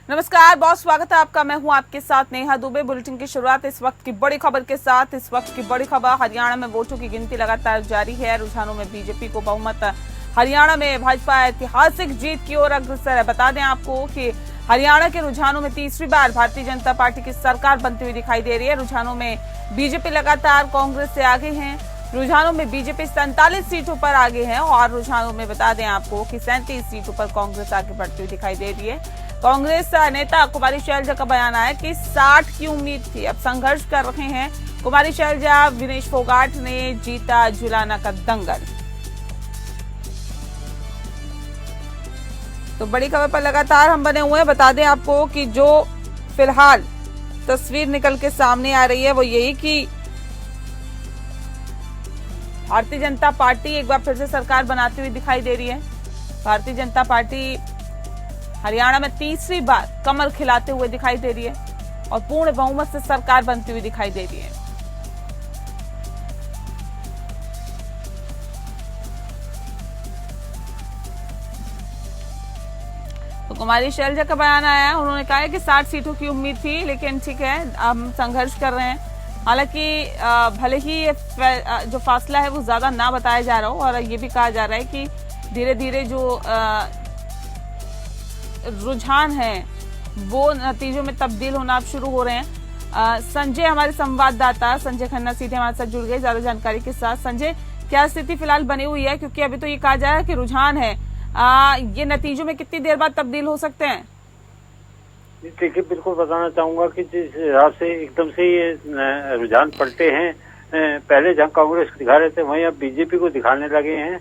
नमस्कार, बहुत स्वागत है आपका। मैं हूं आपके साथ नेहा दुबे। बुलेटिन की शुरुआत इस वक्त की बड़ी खबर के साथ। इस वक्त की बड़ी खबर, हरियाणा में वोटों की गिनती लगातार जारी है। रुझानों में बीजेपी को बहुमत। हरियाणा में भाजपा ऐतिहासिक जीत की ओर अग्रसर है। बता दें आपको कि हरियाणा के रुझानों में तीसरी बार भारतीय जनता पार्टी की सरकार बनती हुई दिखाई दे रही है। रुझानों में बीजेपी लगातार कांग्रेस से आगे है। रुझानों में बीजेपी 47 सीटों पर आगे है और रुझानों में बता दें आपको कि 37 सीटों पर कांग्रेस आगे बढ़ती हुई दिखाई दे रही है। कांग्रेस नेता कुमारी शैलजा का बयान आया कि 60 की उम्मीद थी, अब संघर्ष कर रहे हैं। कुमारी शैलजा, विनेश फोगाट ने जीता जुलाना का दंगल। तो बड़ी खबर पर लगातार हम बने हुए हैं। बता दें आपको कि जो फिलहाल तस्वीर निकल के सामने आ रही है वो यही कि भारतीय जनता पार्टी एक बार फिर से सरकार बनाती हुई दिखाई दे रही है। भारतीय जनता पार्टी हरियाणा में तीसरी बार कमर खिलाते हुए दिखाई दे रही है और पूर्ण बहुमत से सरकार बनती हुई दिखाई दे रही है। तो कुमारी शैलजा का बयान आया है। उन्होंने कहा है कि 60 सीटों की उम्मीद थी, लेकिन ठीक है, हम संघर्ष कर रहे हैं। हालांकि भले ही जो फासला है वो ज्यादा ना बताया जा रहा हो और ये भी कहा जा रहा है कि धीरे धीरे जो रुझान है वो नतीजों में तब्दील होना अब शुरू हो रहे हैं। संजय, हमारे संवाददाता संजय खन्ना सीधे हमारे साथ जुड़ गए ज्यादा जानकारी के साथ। संजय, क्या स्थिति फिलहाल बनी हुई है, क्योंकि अभी तो ये कहा जा रहा है कि रुझान है, ये नतीजों में कितनी देर बाद तब्दील हो सकते हैं? देखिए, बिल्कुल बताना चाहूंगा कि जिस हिसाब से एकदम से ये रुझान पलटे हैं, पहले जहां कांग्रेस को दिखा रहे थे वहीं अब बीजेपी को दिखाने लगे हैं,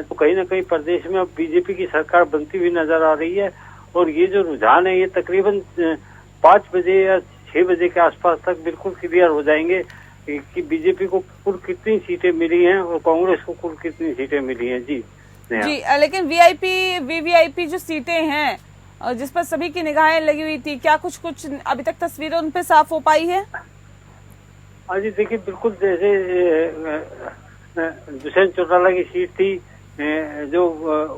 तो कहीं ना कहीं प्रदेश में अब बीजेपी की सरकार बनती हुई नजर आ रही है। और ये जो रुझान है ये तकरीबन 5 बजे या 6 बजे के आसपास तक बिल्कुल क्लियर हो जाएंगे कि बीजेपी को कुल कितनी सीटें मिली हैं और कांग्रेस को कुल कितनी सीटें मिली हैं। जी, लेकिन वीवीआईपी जो सीटें हैं जिस पर सभी की निगाहें लगी हुई थी, क्या कुछ अभी तक तस्वीरें उन पे साफ हो पाई है? हाँ जी, देखिए, बिल्कुल जैसे दुष्यंत चौटाला की सीट थी, जो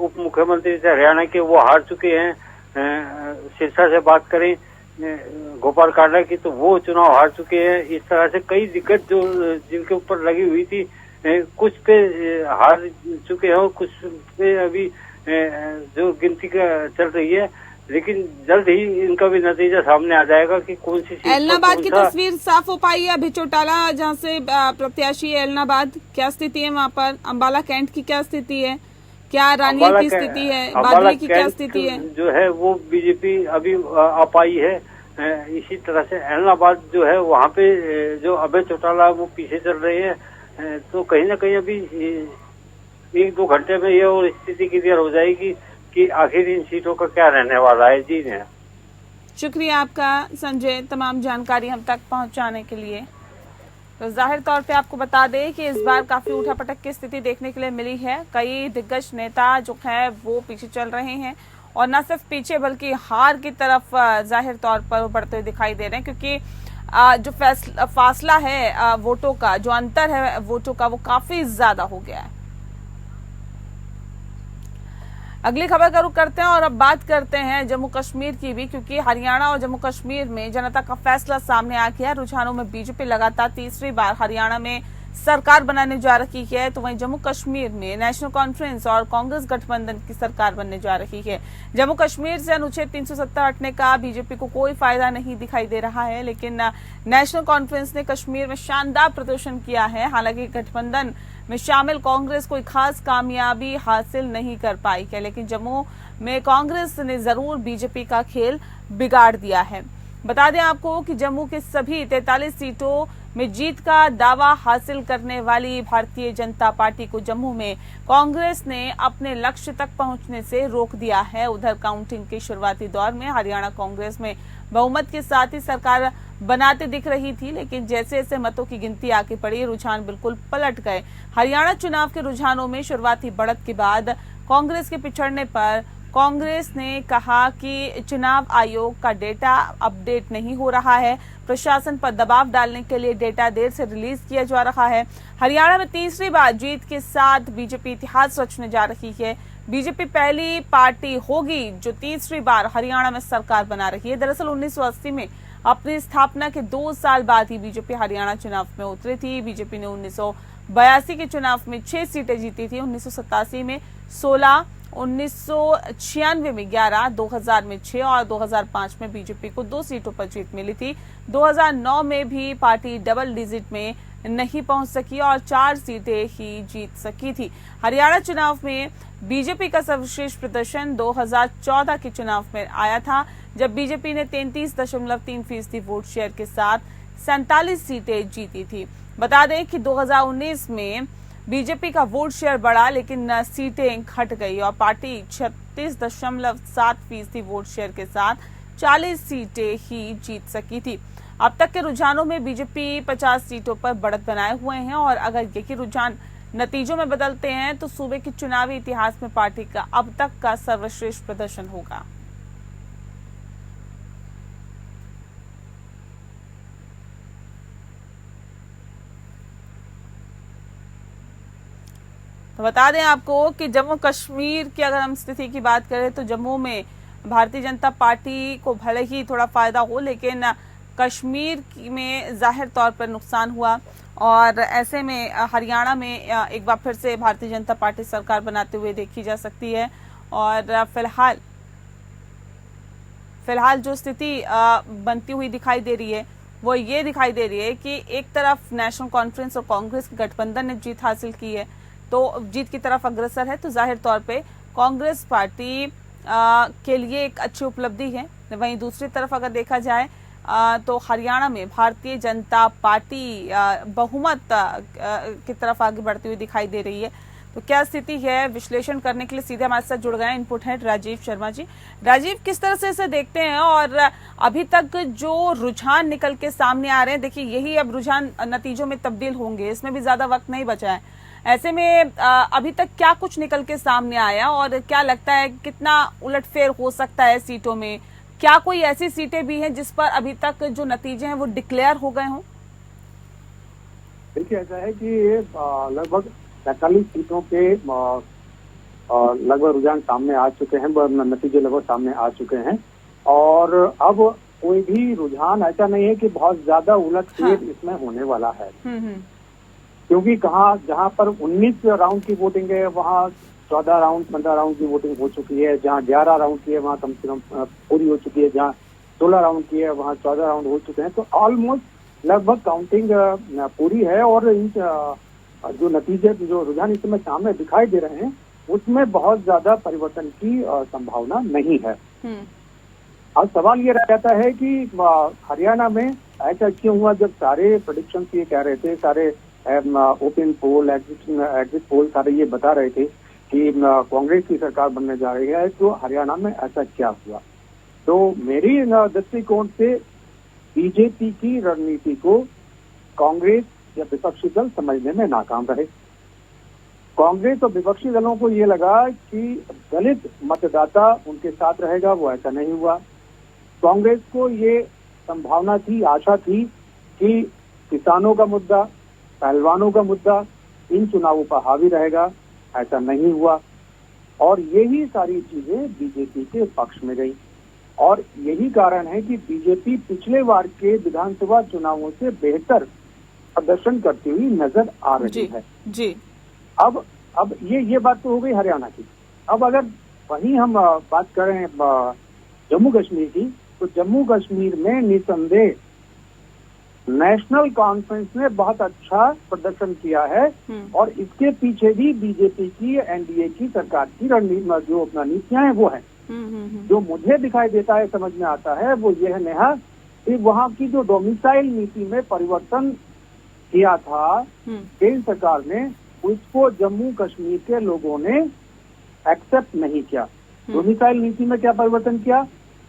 उप मुख्यमंत्री थे हरियाणा के, वो हार चुके हैं। सिरसा से बात करें गोपाल कांडा की, तो वो चुनाव हार चुके हैं। इस तरह से कई दिक्कत जो जिनके ऊपर लगी हुई थी, कुछ पे हार चुके हैं और कुछ पे अभी जो गिनती का चल रही है, लेकिन जल्द ही इनका भी नतीजा सामने आ जाएगा कि कौन सी सीट। एलनाबाद की तस्वीर साफ हो पाई है? अभी चौटाला जहाँ से प्रत्याशी है एलनाबाद, क्या स्थिति है वहाँ पर? अम्बाला कैंट की क्या स्थिति है? क्या रानिया की स्थिति है? बादली की क्या स्थिति है? जो है वो बीजेपी अभी आ पाई है। इसी तरह से एलनाबाद जो है वहाँ पे जो अभय चौटाला वो पीछे चल रहे हैं। तो कहीं ना कहीं अभी 1-2 घंटे में ये और स्थिति क्लियर हो जाएगी कि आखिर इन सीटों का क्या रहने वाला है। जी ने, शुक्रिया आपका संजय, तमाम जानकारी हम तक पहुंचाने के लिए। तो जाहिर तौर पे आपको बता दें कि इस बार काफी उठापटक की स्थिति देखने के लिए मिली है। कई दिग्गज नेता जो है वो पीछे चल रहे हैं और न सिर्फ पीछे बल्कि हार की तरफ जाहिर तौर पर बढ़ते हुए दिखाई दे रहे हैं, क्योंकि जो फासला है वोटों का, जो अंतर है वोटों का, वो काफी ज्यादा हो गया है। अगली खबर का रुख करते हैं और अब बात करते हैं जम्मू कश्मीर की भी, क्योंकि हरियाणा और जम्मू कश्मीर में जनता का फैसला सामने आ गया है। रुझानों में बीजेपी लगातार तीसरी बार हरियाणा में सरकार बनाने जा रही है, तो वहीं जम्मू कश्मीर में नेशनल कॉन्फ्रेंस और कांग्रेस गठबंधन की सरकार बनने जा रही है। जम्मू कश्मीर से अनुच्छेद 370 हटने का बीजेपी को कोई फायदा नहीं दिखाई दे रहा है, लेकिन नेशनल कॉन्फ्रेंस ने कश्मीर में शानदार प्रदर्शन किया है। हालांकि गठबंधन में शामिल कांग्रेस कोई खास कामयाबी हासिल नहीं कर पाई है, लेकिन जम्मू में कांग्रेस ने जरूर बीजेपी का खेल बिगाड़ दिया है। बता दें आपको कि जम्मू के सभी 43 सीटों में जीत का दावा हासिल करने वाली भारतीय जनता पार्टी को जम्मू में कांग्रेस ने अपने लक्ष्य तक पहुंचने से रोक दिया है। उधर काउंटिंग के शुरुआती दौर में हरियाणा कांग्रेस में बहुमत के साथ ही सरकार बनाते दिख रही थी, लेकिन जैसे जैसे मतों की गिनती आगे बढ़ी रुझान बिल्कुल पलट गए। हरियाणा चुनाव के रुझानों में शुरुआती बढ़त के बाद कांग्रेस के पिछड़ने पर कांग्रेस ने कहा कि चुनाव आयोग का डेटा अपडेट नहीं हो रहा है, प्रशासन पर दबाव डालने के लिए डेटा देर से रिलीज किया जा रहा है। हरियाणा में तीसरी बार जीत के साथ बीजेपी इतिहास रचने जा रही है। बीजेपी पहली पार्टी होगी जो तीसरी बार हरियाणा में सरकार बना रही है। दरअसल 1980 में अपनी स्थापना के 2 साल बाद ही बीजेपी हरियाणा चुनाव में उतरी थी। बीजेपी ने 1982 के चुनाव में 6 सीटें जीती थी, 1987 में 16, 1996 में 11, 2000 में 6 और 2005 में बीजेपी को 2 सीटों पर जीत मिली थी। 2009 में भी पार्टी डबल डिजिट में नहीं पहुंच सकी और 4 सीटें ही जीत सकी थी। हरियाणा चुनाव में बीजेपी का सर्वश्रेष्ठ प्रदर्शन 2014 के चुनाव में आया था, जब बीजेपी ने 33.3% वोट शेयर के साथ 47 सीटें जीती थी। बता दें कि 2019 में बीजेपी का वोट शेयर बढ़ा, लेकिन सीटें घट गई और पार्टी 36.7% वोट शेयर के साथ 40 सीटें ही जीत सकी थी। अब तक के रुझानों में बीजेपी 50 सीटों पर बढ़त बनाए हुए हैं और अगर यही रुझान नतीजों में बदलते हैं तो सूबे के चुनावी इतिहास में पार्टी का अब तक का सर्वश्रेष्ठ प्रदर्शन होगा। तो बता दें आपको कि जम्मू कश्मीर की अगर हम स्थिति की बात करें तो जम्मू में भारतीय जनता पार्टी को भले ही थोड़ा फायदा हो, लेकिन कश्मीर में जाहिर तौर पर नुकसान हुआ और ऐसे में हरियाणा में एक बार फिर से भारतीय जनता पार्टी सरकार बनाते हुए देखी जा सकती है। और फिलहाल जो स्थिति बनती हुई दिखाई दे रही है वो ये दिखाई दे रही है कि एक तरफ नेशनल कॉन्फ्रेंस और कांग्रेस के गठबंधन ने जीत हासिल की है, तो जीत की तरफ अग्रसर है, तो जाहिर तौर पे कांग्रेस पार्टी के लिए एक अच्छी उपलब्धि है। वहीं दूसरी तरफ अगर देखा जाए तो हरियाणा में भारतीय जनता पार्टी बहुमत की तरफ आगे बढ़ती हुई दिखाई दे रही है। तो क्या स्थिति है, विश्लेषण करने के लिए सीधे हमारे साथ जुड़ गए इनपुट हेड राजीव शर्मा जी। राजीव, किस तरह से इसे देखते हैं और अभी तक जो रुझान निकल के सामने आ रहे हैं, देखिए यही अब रुझान नतीजों में तब्दील होंगे, इसमें भी ज्यादा वक्त नहीं बचा है। ऐसे में अभी तक क्या कुछ निकल के सामने आया और क्या लगता है कितना उलटफेर हो सकता है सीटों में? क्या कोई ऐसी सीटें भी हैं जिस पर अभी तक जो नतीजे हैं वो डिक्लेयर हो गए हों? देखिए, ऐसा है कि ये लगभग 45 सीटों के लगभग रुझान सामने आ चुके हैं, नतीजे लगभग सामने आ चुके हैं और अब कोई भी रुझान ऐसा नहीं है कि बहुत ज्यादा उलटफेर इसमें होने वाला है। क्योंकि जहां पर 19 राउंड की वोटिंग है वहां 14 राउंड 15 राउंड की वोटिंग हो चुकी है, जहां 11 राउंड की है वहां कम से कम पूरी हो चुकी है, जहां 16 राउंड की है वहां 14 राउंड हो चुके हैं। तो ऑलमोस्ट लगभग काउंटिंग पूरी है और इन जो नतीजे जो रुझान इस समय सामने दिखाई दे रहे हैं उसमें बहुत ज्यादा परिवर्तन की संभावना नहीं है। अब सवाल ये रह जाता है कि हरियाणा में ऐसा क्यों हुआ, जब सारे प्रेडिक्शन ये कह रहे थे, सारे ओपन पोल एग्जिट पोल सारे ये बता रहे थे कि कांग्रेस की सरकार बनने जा रही है, तो हरियाणा में ऐसा क्या हुआ? तो मेरी दृष्टिकोण से बीजेपी की रणनीति को कांग्रेस या विपक्षी दल समझने में नाकाम रहे। कांग्रेस और विपक्षी दलों को ये लगा कि दलित मतदाता उनके साथ रहेगा, वो ऐसा नहीं हुआ। कांग्रेस को ये संभावना थी, आशा थी कि किसानों का मुद्दा, पहलवानों का मुद्दा इन चुनावों पर हावी रहेगा, ऐसा नहीं हुआ और यही सारी चीजें बीजेपी के पक्ष में गई और यही कारण है कि बीजेपी पिछले बार के विधानसभा चुनावों से बेहतर प्रदर्शन करती हुई नजर आ रही है। जी। अब ये बात तो हो गई हरियाणा की। अब अगर वहीं हम बात करें जम्मू कश्मीर की, तो जम्मू कश्मीर में निसंदेह नेशनल कॉन्फ्रेंस ने बहुत अच्छा प्रदर्शन किया है और इसके पीछे भी बीजेपी की एनडीए की सरकार की रणनीति जो अपना नीतियां हैं वो है। जो मुझे दिखाई देता है, समझ में आता है, वो ये है नेहा कि वहाँ की जो डोमिसाइल नीति में परिवर्तन किया था केंद्र सरकार ने, उसको जम्मू कश्मीर के लोगों ने एक्सेप्ट नहीं किया। डोमिसाइल नीति में क्या परिवर्तन किया?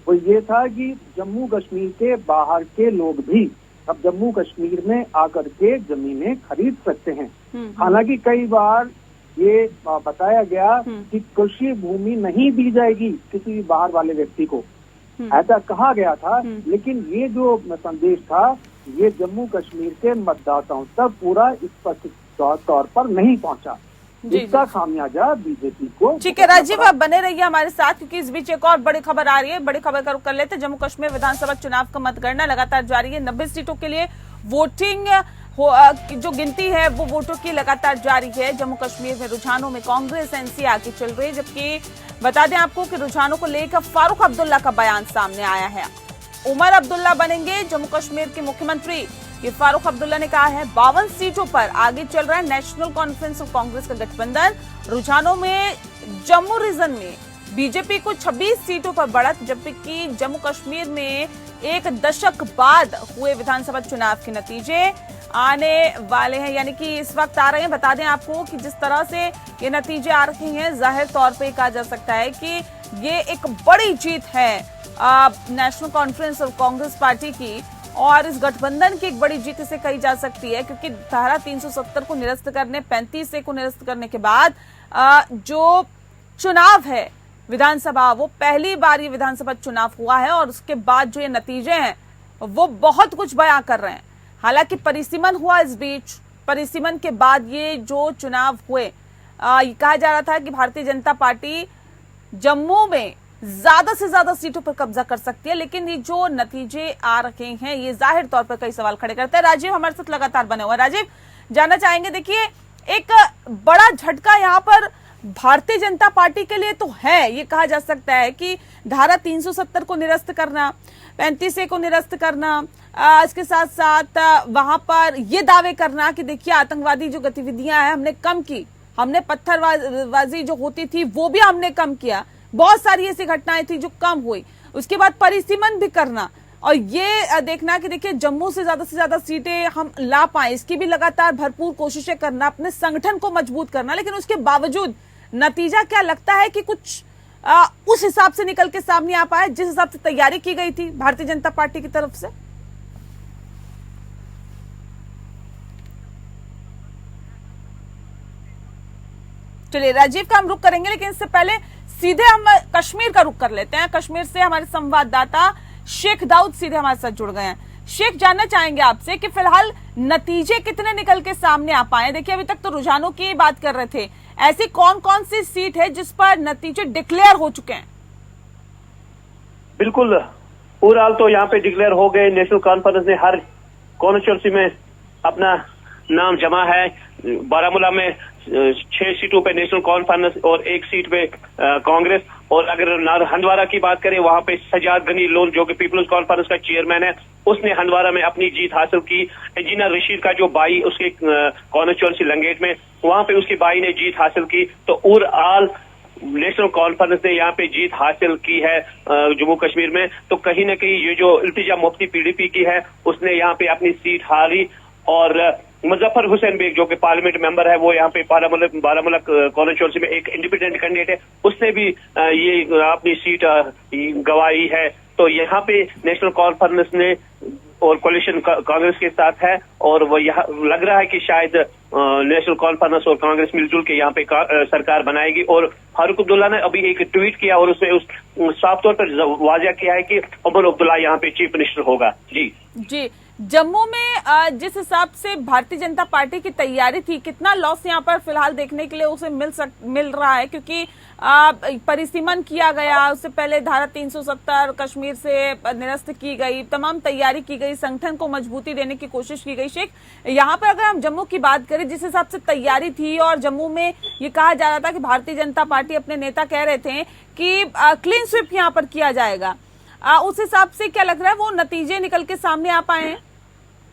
वो ये था कि जम्मू कश्मीर के बाहर के लोग भी अब जम्मू कश्मीर में आकर के जमीनें खरीद सकते हैं। हालांकि कई बार ये बताया गया कि कृषि भूमि नहीं दी जाएगी किसी भी बाहर वाले व्यक्ति को, ऐसा कहा गया था, लेकिन ये जो संदेश था ये जम्मू कश्मीर के मतदाताओं तक पूरा स्पष्ट तौर पर नहीं पहुंचा। इसका खामियाजा बीजेपी को। ठीक है राजीव, आप बने रहिए हमारे साथ, क्योंकि इस बीच एक और बड़ी खबर आ रही है। बड़ी खबर का रुख कर लेते हैं। जम्मू कश्मीर विधानसभा चुनाव का मतगणना लगातार जारी है। 90 सीटों के लिए वोटिंग जो गिनती है वो वोटों की लगातार जारी है। जम्मू कश्मीर में रुझानों में कांग्रेस एनसी आगे चल रही है, जबकि बता दें आपको कि रुझानों को लेकर फारूक अब्दुल्ला का बयान सामने आया है। उमर अब्दुल्ला बनेंगे जम्मू कश्मीर के मुख्यमंत्री, ये फारूक अब्दुल्ला ने कहा है। 52 सीटों पर आगे चल रहा है नेशनल कॉन्फ्रेंस और कांग्रेस का गठबंधन। रुझानों में जम्मू रीजन में बीजेपी को 26 सीटों पर बढ़त, जबकि जम्मू कश्मीर में एक दशक बाद हुए विधानसभा चुनाव के नतीजे आने वाले हैं, यानी कि इस वक्त आ रहे हैं। बता दें आपको कि जिस तरह से ये नतीजे आ रहे हैं, जाहिर तौर पे कहा जा सकता है कि ये एक बड़ी जीत है नेशनल कॉन्फ्रेंस और कांग्रेस पार्टी की, और इस गठबंधन की एक बड़ी जीत इसे कही जा सकती है, क्योंकि धारा 370 को निरस्त करने, 35 ए को निरस्त करने के बाद जो चुनाव है विधानसभा, वो पहली बार ये विधानसभा चुनाव हुआ है, और उसके बाद जो ये नतीजे हैं वो बहुत कुछ बयां कर रहे हैं। हालांकि परिसीमन हुआ इस बीच, परिसीमन के बाद ये जो चुनाव हुए, ये कहा जा रहा था कि भारतीय जनता पार्टी जम्मू में ज्यादा से ज्यादा सीटों पर कब्जा कर सकती है, लेकिन ये जो नतीजे आ रहे हैं ये जाहिर तौर पर कई सवाल खड़े करते हैं। राजीव हमारे साथ लगातार बने हुए। राजीव, जानना चाहेंगे, देखिए एक बड़ा झटका यहाँ पर भारतीय जनता पार्टी के लिए तो है। ये कहा जा सकता है कि धारा 370 को निरस्त करना, 35 ए को निरस्त करना, इसके साथ साथ वहां पर ये दावे करना कि देखिए आतंकवादी जो गतिविधियां हैं हमने कम की, हमने पत्थरबाजी जो होती थी वो भी हमने कम किया, बहुत सारी ऐसी घटनाएं थी जो कम हुई। उसके बाद परिसीमन भी करना, और ये देखना कि देखिए जम्मू से ज्यादा सीटें हम ला पाए, इसकी भी लगातार भरपूर कोशिशें करना, अपने संगठन को मजबूत करना। लेकिन उसके बावजूद नतीजा क्या लगता है कि कुछ उस हिसाब से निकल के सामने आ पाया जिस हिसाब से तैयारी की गई थी भारतीय जनता पार्टी की तरफ से? चलिए राजीव का हम रुख करेंगे, लेकिन इससे पहले सीधे हम कश्मीर का रुख कर लेते हैं। कश्मीर से हमारे संवाददाता शेख दाऊद सीधे हमारे साथ जुड़ गए हैं। शेख, जानना चाहेंगे आपसे कि फिलहाल नतीजे कितने निकल के सामने आ पाए? देखिए अभी तक तो रुझानों की बात कर रहे थे, ऐसी कौन कौन सी सीट है जिस पर नतीजे डिक्लेयर हो चुके हैं? बिल्कुल, ओवरऑल तो यहाँ पे डिक्लेयर हो गए। नेशनल कॉन्फ्रेंस ने हर कॉन्स्टिट्यूंसी में अपना नाम जमा है। बारामूला में 6 सीटों पे नेशनल कॉन्फ्रेंस और 1 सीट पे कांग्रेस। और अगर हंदवारा की बात करें, वहां पे सजाद गनी लोन जो कि पीपल्स कॉन्फ्रेंस का चेयरमैन है, उसने हंदवारा में अपनी जीत हासिल की। इंजीनियर रशीद का जो भाई उसके कॉन्स्टिट्यूंसी लंगेट में, वहां पे उसके भाई ने जीत हासिल की। तो ओवरऑल नेशनल कॉन्फ्रेंस ने यहाँ पे जीत हासिल की है जम्मू कश्मीर में। तो कहीं ना कहीं ये जो इल्तिजा मुफ्ती पीडीपी की है, उसने यहाँ पे अपनी सीट हारी। और मुजफ्फर हुसैन बेग जो कि पार्लियामेंट मेंबर है, वो यहाँ पे बारामूला कॉन्स्टिट्यूंसी में एक इंडिपेंडेंट कैंडिडेट है, उसने भी ये अपनी सीट गंवाई है। तो यहाँ पे नेशनल कॉन्फ्रेंस ने और कोalition कांग्रेस के साथ है, और वो यहाँ लग रहा है कि शायद नेशनल कॉन्फ्रेंस और कांग्रेस मिलजुल के यहाँ पे सरकार बनाएगी। और फारूक अब्दुल्ला ने अभी एक ट्वीट किया और उसमें साफ तौर पर वाज़ेह किया है कि उमर अब्दुल्ला यहाँ पे चीफ मिनिस्टर होगा। जी जम्मू में जिस हिसाब से भारतीय जनता पार्टी की तैयारी थी, कितना लॉस यहाँ पर फिलहाल देखने के लिए उसे मिल रहा है? क्योंकि परिसीमन किया गया, उससे पहले धारा 370 कश्मीर से निरस्त की गई, तमाम तैयारी की गई, संगठन को मजबूती देने की कोशिश की गई। शेख, यहाँ पर अगर हम जम्मू की बात करें, जिस हिसाब से तैयारी थी, और जम्मू में ये कहा जा रहा था कि भारतीय जनता पार्टी, अपने नेता कह रहे थे कि क्लीन स्वीप यहाँ पर किया जाएगा, उस हिसाब से क्या लग रहा है वो नतीजे निकल के सामने आ पाए हैं?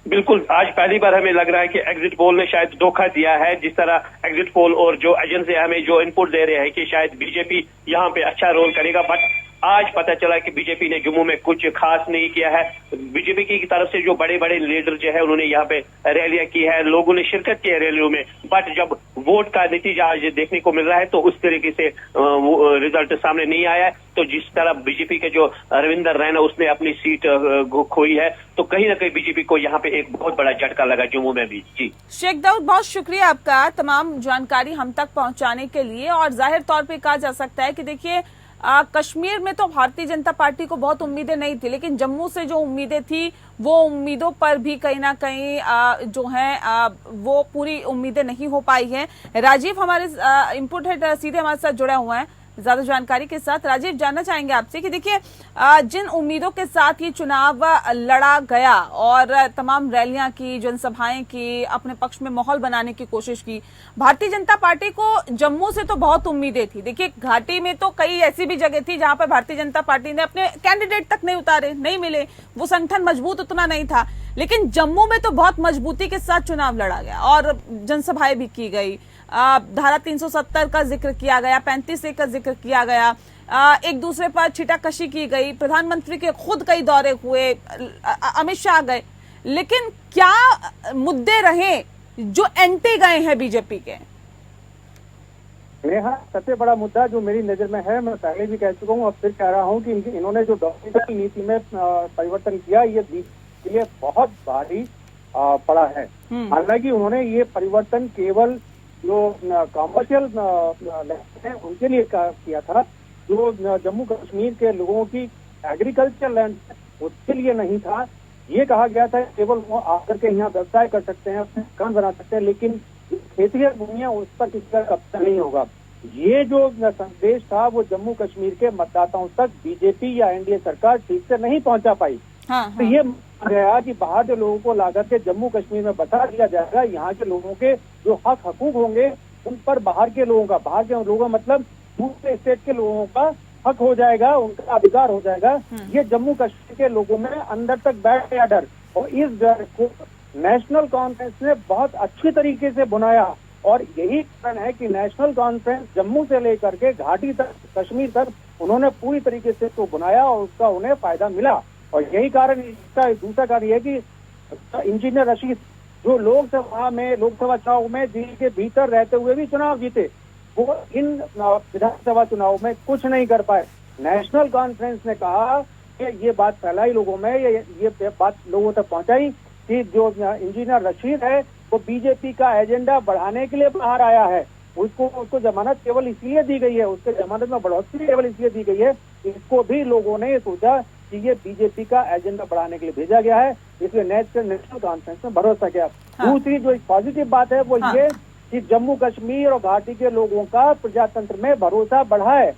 बिल्कुल, आज पहली बार हमें लग रहा है कि एग्जिट पोल ने शायद धोखा दिया है। जिस तरह एग्जिट पोल और जो एजेंसी हमें जो इनपुट दे रहे हैं कि शायद बीजेपी यहाँ पे अच्छा रोल करेगा, बट आज पता चला कि बीजेपी ने जम्मू में कुछ खास नहीं किया है। बीजेपी की तरफ से जो बड़े बड़े लीडर जो है उन्होंने यहाँ पे रैलियां की है, लोगों ने शिरकत की है रैलियों में, बट जब वोट का नतीजा आज देखने को मिल रहा है तो उस तरीके से रिजल्ट सामने नहीं आया है। तो जिस तरह बीजेपी के जो रविंदर रैना उसने अपनी सीट खोई है, तो कहीं ना कहीं बीजेपी को यहाँ पे एक बहुत बड़ा झटका लगा जम्मू में भी। जी शेख दाऊद, बहुत शुक्रिया आपका तमाम जानकारी हम तक पहुंचाने के लिए। और जाहिर तौर पे कहा जा सकता है कि देखिए कश्मीर में तो भारतीय जनता पार्टी को बहुत उम्मीदें नहीं थी, लेकिन जम्मू से जो उम्मीदें थी वो उम्मीदों पर भी कहीं ना कहीं जो है वो पूरी उम्मीदें नहीं हो पाई हैं। राजीव हमारे इनपुट हेड सीधे हमारे साथ जुड़ा हुआ है ज्यादा जानकारी के साथ। राजीव, जानना चाहेंगे आपसे कि देखिए जिन उम्मीदों के साथ ये चुनाव लड़ा गया और तमाम रैलियां की, जनसभाएं की, अपने पक्ष में माहौल बनाने की कोशिश की, भारतीय जनता पार्टी को जम्मू से तो बहुत उम्मीदें थी। देखिए घाटी में तो कई ऐसी भी जगह थी जहां पर भारतीय जनता पार्टी ने अपने कैंडिडेट तक नहीं उतारे, नहीं मिले, वो संगठन मजबूत उतना नहीं था। लेकिन जम्मू में तो बहुत मजबूती के साथ चुनाव लड़ा गया और जनसभाएं भी की गई, धारा 370 का जिक्र किया गया, 35A का जिक्र किया गया, एक दूसरे पर छिटाकशी की गई, प्रधानमंत्री के खुद कई दौरे हुए, अमित शाह गए। लेकिन क्या मुद्दे रहे जो एंटी गए हैं बीजेपी के? नेहा, सबसे बड़ा मुद्दा जो मेरी नजर में है, मैं पहले भी कह चुका हूँ, अब फिर कह रहा हूँ कि इन्होंने जो डॉक्यूमेंट नीति में परिवर्तन किया, ये बीजेपी के लिए बहुत भारी पड़ा है। हालांकि उन्होंने ये परिवर्तन केवल जो कॉमर्शियल लैंड है उनके लिए किया था, जो जम्मू कश्मीर के लोगों की एग्रीकल्चर लैंड उसके लिए नहीं था। ये कहा गया था केवल वो आकर के यहाँ व्यवसाय कर सकते हैं, अपने मकान बना सकते हैं, लेकिन खेती भूमिया उस पर किसी का कब्जा नहीं होगा। ये जो संदेश था वो जम्मू कश्मीर के मतदाताओं तक बीजेपी या एनडीए सरकार ठीक से नहीं पहुंचा पाई। तो ये गया कि बाहर के लोगों को लाकर के जम्मू कश्मीर में बता दिया जाएगा, यहाँ के लोगों के जो हक हकूक होंगे उन पर बाहर के लोगों मतलब दूसरे स्टेट के लोगों का हक हो जाएगा, उनका अधिकार हो जाएगा। ये जम्मू कश्मीर के लोगों में अंदर तक बैठ गया डर, और इस डर को नेशनल कॉन्फ्रेंस ने बहुत अच्छी तरीके से बुनाया। और यही कारण है कि नेशनल कॉन्फ्रेंस जम्मू से लेकर के घाटी तक, कश्मीर तक उन्होंने पूरी तरीके से इसको बुनाया और उसका उन्हें फायदा मिला। और यही कारण, इसका दूसरा कारण यह कि इंजीनियर रशीद जो लोकसभा चुनाव में दिल्ली के भीतर रहते हुए भी चुनाव जीते, वो इन विधानसभा चुनाव में कुछ नहीं कर पाए। नेशनल कॉन्फ्रेंस ने कहा कि ये बात फैलाई लोगों में, ये बात लोगों तक पहुंचाई कि जो इंजीनियर रशीद है वो बीजेपी का एजेंडा बढ़ाने के लिए बाहर आया है। उसको जमानत केवल इसलिए दी गई है, उसके जमानत में बढ़ोतरी केवल इसलिए दी गई है, इसको भी लोगों ने सोचा कि ये बीजेपी का एजेंडा बढ़ाने के लिए भेजा गया है, इसलिए नेशनल कॉन्फ्रेंस में भरोसा किया। दूसरी जो पॉजिटिव बात है वो ये कि जम्मू कश्मीर और घाटी के लोगों का प्रजातंत्र में भरोसा बढ़ा है।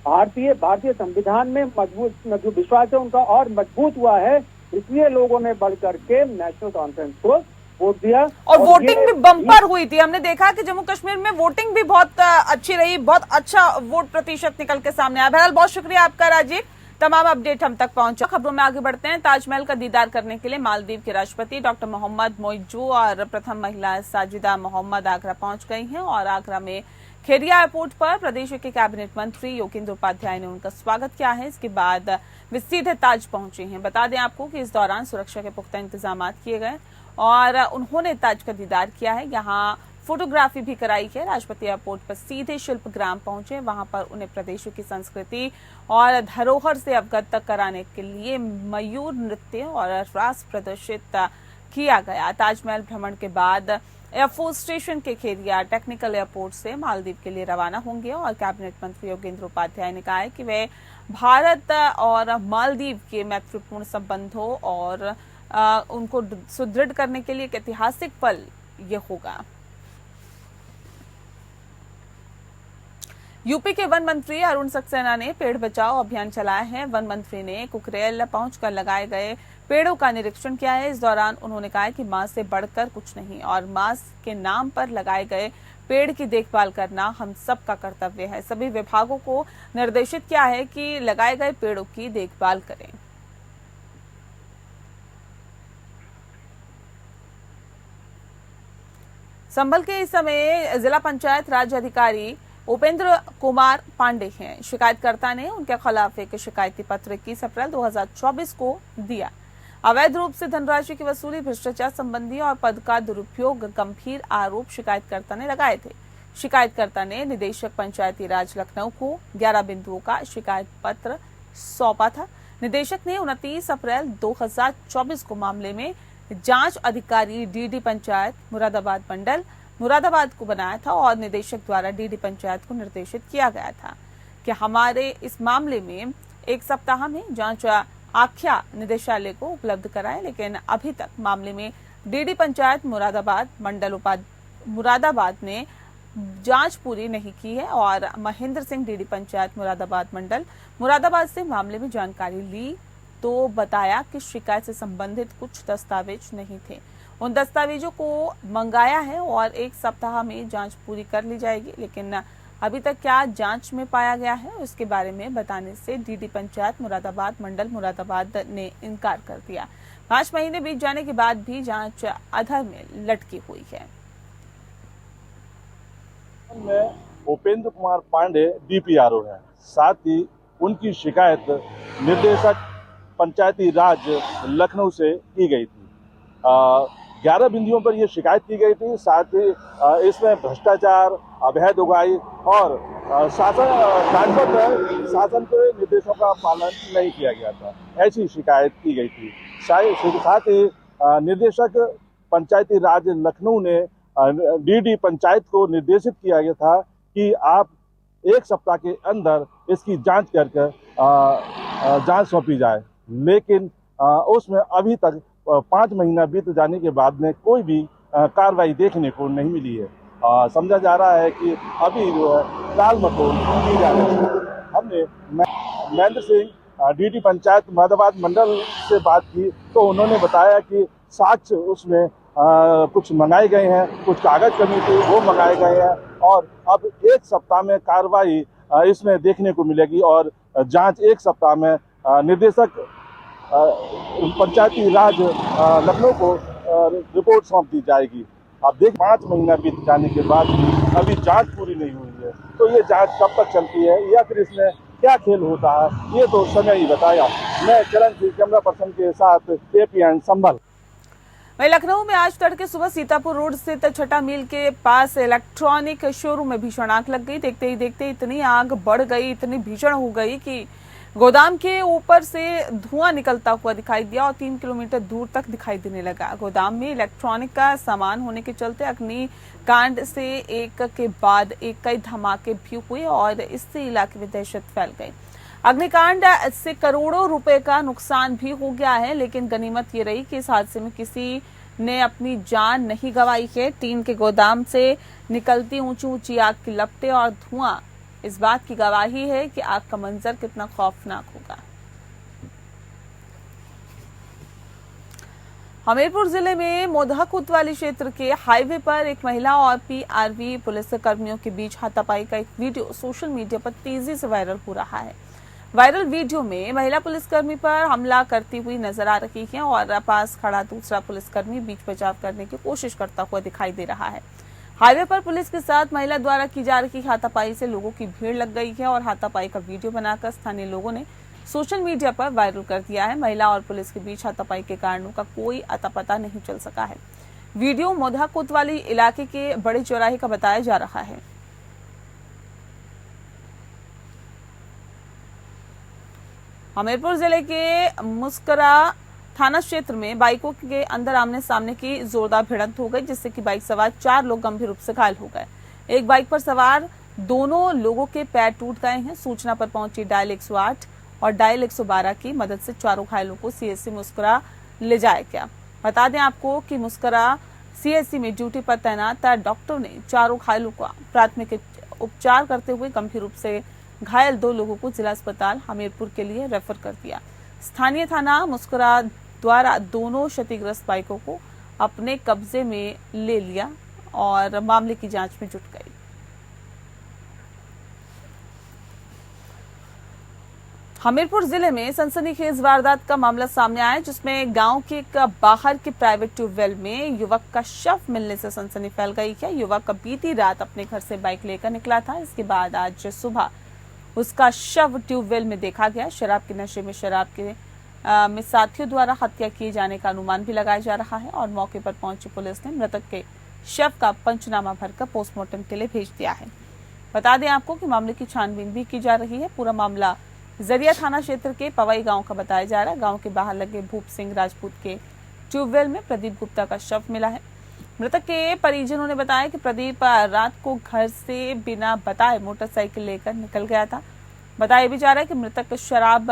भारतीय संविधान में मजबूत जो विश्वास है उनका और मजबूत हुआ है, इसलिए लोगों ने बढ़ करके नेशनल कॉन्फ्रेंस को वोट दिया। और वोटिंग भी बम्पर हुई थी। हमने देखा कि जम्मू कश्मीर में वोटिंग भी बहुत अच्छी रही, बहुत अच्छा वोट प्रतिशत निकल के सामने आया। बहरहाल बहुत शुक्रिया आपका राजीव, तमाम अपडेट हम तक पहुंचा। खबरों में आगे बढ़ते हैं। ताजमहल का दीदार करने के लिए मालदीव के राष्ट्रपति डॉक्टर मोहम्मद मोइजू और प्रथम महिला साजिदा मोहम्मद आगरा पहुंच गई हैं और आगरा में खेरिया एयरपोर्ट पर प्रदेश के कैबिनेट मंत्री योगेंद्र उपाध्याय ने उनका स्वागत किया है। इसके बाद वे सीधे ताज पहुंचे हैं। बता दें आपको कि इस दौरान सुरक्षा के पुख्ता इंतजाम किए गए और उन्होंने ताज का दीदार किया है। यहाँ फोटोग्राफी भी कराई है। राष्ट्रपति एयरपोर्ट पर सीधे शिल्पग्राम पहुंचे, वहां पर उन्हें प्रदेश की संस्कृति और धरोहर से अवगत कराने के लिए मयूर नृत्य और रास प्रदर्शित किया गया। ताजमहल भ्रमण के बाद एयरफोर्स स्टेशन के खेरिया टेक्निकल एयरपोर्ट से मालदीव के लिए रवाना होंगे और कैबिनेट मंत्री योगेंद्र उपाध्याय ने कहा है कि वे भारत और मालदीव के मैत्रीपूर्ण संबंधों और उनको सुदृढ़ करने के लिए एक ऐतिहासिक पल ये होगा। यूपी के वन मंत्री अरुण सक्सेना ने पेड़ बचाओ अभियान चलाया है। वन मंत्री ने कुकरेल पहुंचकर लगाए गए पेड़ों का निरीक्षण किया है। इस दौरान उन्होंने कहा कि मां से बढ़कर कुछ नहीं और मां के नाम पर लगाए गए पेड़ की देखभाल करना हम सबका कर्तव्य है। सभी विभागों को निर्देशित किया है कि लगाए गए पेड़ों की देखभाल करें। संभल के इस समय जिला पंचायत राज अधिकारी उपेंद्र कुमार पांडे हैं। शिकायतकर्ता ने उनके खिलाफ एक शिकायती पत्र 21 अप्रैल 2024 को दिया। अवैध रूप से धनराशि की वसूली, भ्रष्टाचार संबंधी और पद का दुरुपयोग गंभीर आरोप शिकायतकर्ता ने लगाए थे। शिकायतकर्ता ने निदेशक पंचायती राज लखनऊ को 11 बिंदुओं का शिकायत पत्र सौंपा था। निदेशक ने 29 अप्रैल 2024 को मामले में जांच अधिकारी डीडी पंचायत मुरादाबाद मंडल मुरादाबाद को बनाया था और निदेशक द्वारा डीडी पंचायत को निर्देशित किया गया था कि हमारे इस मामले में 1 सप्ताह में जांच आख्या निदेशालय को उपलब्ध कराए, लेकिन अभी तक मामले में डीडी पंचायत मुरादाबाद मंडल मुरादाबाद ने जांच पूरी नहीं की है और महेंद्र सिंह डीडी पंचायत मुरादाबाद मंडल मुरादाबाद से मामले में जानकारी ली तो बताया कि शिकायत से संबंधित कुछ दस्तावेज नहीं थे। उन दस्तावेजों को मंगाया है और 1 सप्ताह में जांच पूरी कर ली जाएगी, लेकिन अभी तक क्या जांच में पाया गया है उसके बारे में बताने से डीडी पंचायत मुरादाबाद मंडल मुरादाबाद ने इनकार कर दिया। 5 महीने बीत जाने के बाद भी जांच अधर में लटकी हुई है। उपेंद्र कुमार पांडे डीपीआरओ है, साथ ही उनकी शिकायत निर्देशक पंचायती राज लखनऊ से की गई थी। 11 बिंदुओं पर यह शिकायत की गई थी। साथ ही इसमें भ्रष्टाचार, अवैध उगाही और शासन के निर्देशों का पालन नहीं किया गया था, ऐसी शिकायत की गई थी। साथ ही निर्देशक पंचायती राज लखनऊ ने डीडी पंचायत को निर्देशित किया गया था कि आप 1 सप्ताह के अंदर इसकी जांच करके जांच सौंपी जाए, लेकिन उसमें अभी तक 5 महीना बीत जाने के बाद में कोई भी कार्रवाई देखने को नहीं मिली है। समझा जा रहा है कि अभी जो है टाल मटोल की जा रही है। हमने महेंद्र सिंह डीडी पंचायत मुरादाबाद मंडल से बात की तो उन्होंने बताया कि साक्ष्य उसमें कुछ मंगाए गए हैं, कुछ कागज कमी थी वो मंगाए गए हैं और अब 1 सप्ताह में कार्रवाई इसमें देखने को मिलेगी और जांच 1 सप्ताह में निर्देशक पंचायती राज लखनऊ को रिपोर्ट सौंप दी जाएगी। अब 5 महीना बीत जाने के बाद भी अभी जांच पूरी नहीं हुई है, तो ये जांच कब तक चलती है या फिर इसमें क्या खेल होता है ये तो समय ही बताया। मैं चरण सिंह कैमरा पर्सन के साथ APN संभल। वहीं लखनऊ में आज तड़के सुबह सीतापुर रोड स्थित छठा मील के पास इलेक्ट्रॉनिक शोरूम में भीषण आग लग गई। देखते ही देखते इतनी आग बढ़ गई, इतनी भीषण हो गई कि गोदाम के ऊपर से धुआं निकलता हुआ दिखाई दिया और 3 किलोमीटर दूर तक दिखाई देने लगा। गोदाम में इलेक्ट्रॉनिक का सामान होने के चलते अग्निकांड से एक के बाद एक कई धमाके भी हुए और इससे इलाके में दहशत फैल गई। अग्निकांड से करोड़ों रुपए का नुकसान भी हो गया है, लेकिन गनीमत ये रही कि इस हादसे में किसी ने अपनी जान नहीं गंवाई है। टीन के गोदाम से निकलती ऊंची ऊंची आग की लपटें और धुआं इस बात की गवाही है कि आग का मंजर कितना खौफनाक होगा। हमीरपुर जिले में मोधा कोतवाली क्षेत्र के हाईवे पर एक महिला और PRV पुलिस कर्मियों के बीच हाथापाई का एक वीडियो सोशल मीडिया पर तेजी से वायरल हो रहा है। वायरल वीडियो में महिला पुलिसकर्मी पर हमला करती हुई नजर आ रही है और पास खड़ा दूसरा पुलिसकर्मी बीच बचाव करने की कोशिश करता हुआ दिखाई दे रहा है। हाईवे पर पुलिस के साथ महिला द्वारा की जा रही हाथापाई से लोगों की भीड़ लग गई है और हाथापाई का वीडियो बनाकर स्थानीय लोगों ने सोशल मीडिया पर वायरल कर दिया है। महिला और पुलिस के बीच हाथापाई के कारणों का कोई अता पता नहीं चल सका है। वीडियो मोधा कोतवाली इलाके के बड़े चौराहे का बताया जा रहा है। हमीरपुर जिले के मुस्करा थाना क्षेत्र में बाइकों के अंदर आमने सामने की जोरदार भिड़ंत हो गई, जिससे कि बाइक सवार 4 लोग गंभीर रूप से घायल हो गए। एक बाइक पर सवार दोनों लोगों के पैर टूट गए हैं। सूचना पर पहुंची डायल 108 और डायल 112 की मदद से चारों घायलों को CHC मुस्करा ले जाया गया। बता दें आपको कि मुस्करा CHC में ड्यूटी पर तैनात डॉक्टर ने चारों घायलों को प्राथमिक उपचार करते हुए गंभीर रूप से घायल 2 लोगों को जिला अस्पताल हमीरपुर के लिए रेफर कर दिया। स्थानीय थाना मुस्करा द्वारा दोनों क्षतिग्रस्त बाइकों को अपने कब्जे में ले लिया और मामले की जांच में जुट गई। हमीरपुर जिले में सनसनीखेज वारदात का मामला सामने आया, जिसमें गांव के एक बाहर के प्राइवेट ट्यूबवेल में युवक का शव मिलने से सनसनी फैल गई है। युवक बीती रात अपने घर से बाइक लेकर निकला था। इसके बाद आज सुबह उसका शव ट्यूबवेल में देखा गया। शराब के नशे में में साथियों द्वारा हत्या किए जाने का अनुमान भी लगाया जा रहा है और मौके पर पहुंची पुलिस ने मृतक के शव का पंचनामा भरकर पोस्टमार्टम के लिए भेज दिया है। बता दें आपको कि मामले की छानबीन भी की जा रही है। पूरा मामला जरिया थाना क्षेत्र के पवई गांव का बताया जा रहा है। गांव के बाहर लगे भूप सिंह राजपूत के ट्यूबवेल में प्रदीप गुप्ता का शव मिला है। मृतक के परिजनों ने बताया कि प्रदीप रात को घर से बिना बताए मोटरसाइकिल लेकर निकल गया था बताया भी जा रहा है कि मृतक शराब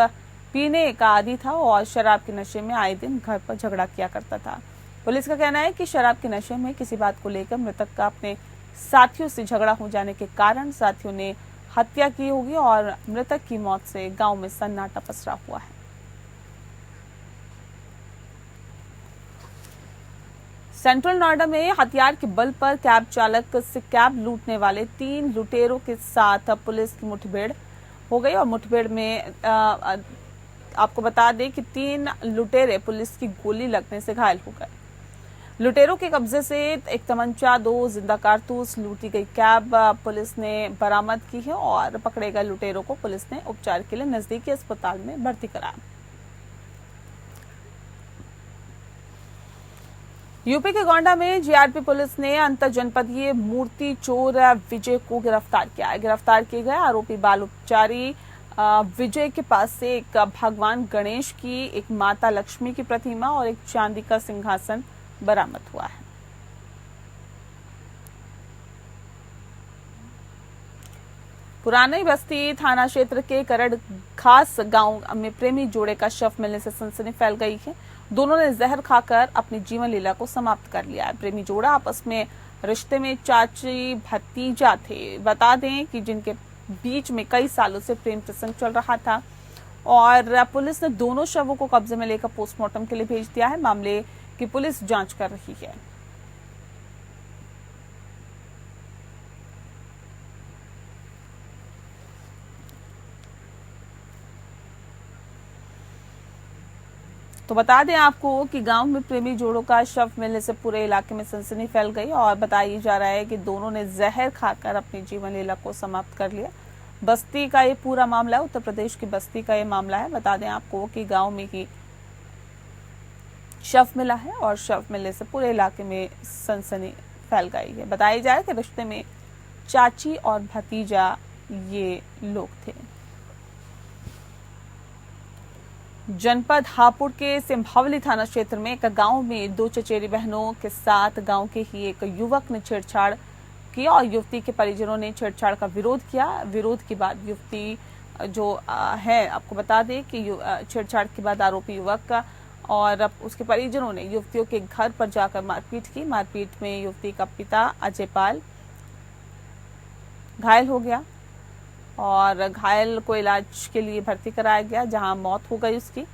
पीने का आदी था और शराब के नशे में आए दिन घर पर झगड़ा किया करता था। पुलिस का कहना है कि शराब के नशे में किसी बात को लेकर मृतक का अपने साथियों से झगड़ा हो जाने के कारण साथियों ने हत्या की होगी और मृतक की मौत से गांव में सन्नाटा पसरा हुआ है। सेंट्रल नोएडा में हथियार के बल पर कैब चालक से कैब लूटने वाले 3 लुटेरों के साथ पुलिस की मुठभेड़ हो गई और मुठभेड़ में आपको बता दें कि 3 लुटेरे पुलिस की गोली लगने से घायल हो गए। लुटेरों के कब्जे से एक तमंचा, 2 जिंदा कारतूस, लूटी गई कैब पुलिस ने बरामद की है और पकड़े गए लुटेरों को पुलिस ने उपचार के लिए नजदीकी अस्पताल में भर्ती कराया। यूपी के गोंडा में जीआरपी पुलिस ने अंतर जनपदीय मूर्ति चोर विजय को गिरफ्तार किया है। गिरफ्तार किए गए आरोपी बाल उपचारी विजय के पास से एक भगवान गणेश की, एक माता लक्ष्मी की प्रतिमा और एक चांदी का सिंहासन बरामद हुआ है। पुरानी बस्ती थाना क्षेत्र के करड़ खास गांव में प्रेमी जोड़े का शव मिलने से सनसनी फैल गई है। दोनों ने जहर खाकर अपनी जीवन लीला को समाप्त कर लिया है। प्रेमी जोड़ा आपस में रिश्ते में चाची भतीजा थे। बता दें कि जिनके बीच में कई सालों से प्रेम प्रसंग चल रहा था और पुलिस ने दोनों शवों को कब्जे में लेकर पोस्टमार्टम के लिए भेज दिया है। मामले की पुलिस जांच कर रही है। तो बता दें आपको कि गांव में प्रेमी जोड़ों का शव मिलने से पूरे इलाके में सनसनी फैल गई और बताया जा रहा है कि दोनों ने जहर खाकर अपनी जीवन लीला को समाप्त कर लिया। बस्ती का ये पूरा मामला है, उत्तर प्रदेश की बस्ती का ये मामला है। बता दें आपको कि गांव में ही शव मिला है और शव मिलने से पूरे इलाके में सनसनी फैल गई है। बताया जाए कि रिश्ते में चाची और भतीजा ये लोग थे। जनपद हापुड़ के सिंभावली थाना क्षेत्र में एक गांव में 2 चचेरी बहनों के साथ गांव के ही एक युवक ने छेड़छाड़ की और युवती के परिजनों ने छेड़छाड़ का विरोध किया। विरोध के बाद युवती जो है, आपको बता दें कि छेड़छाड़ के बाद आरोपी युवक और उसके परिजनों ने युवतियों के घर पर जाकर मारपीट की। मारपीट में युवती का पिता अजय पाल घायल हो गया और घायल को इलाज के लिए भर्ती कराया गया, जहां मौत हो गई उसकी।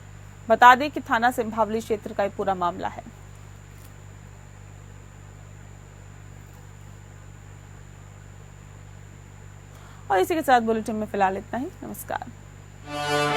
बता दें कि थाना सिंभावली क्षेत्र का ये पूरा मामला है। और इसी के साथ बुलेटिन में फिलहाल इतना ही। नमस्कार।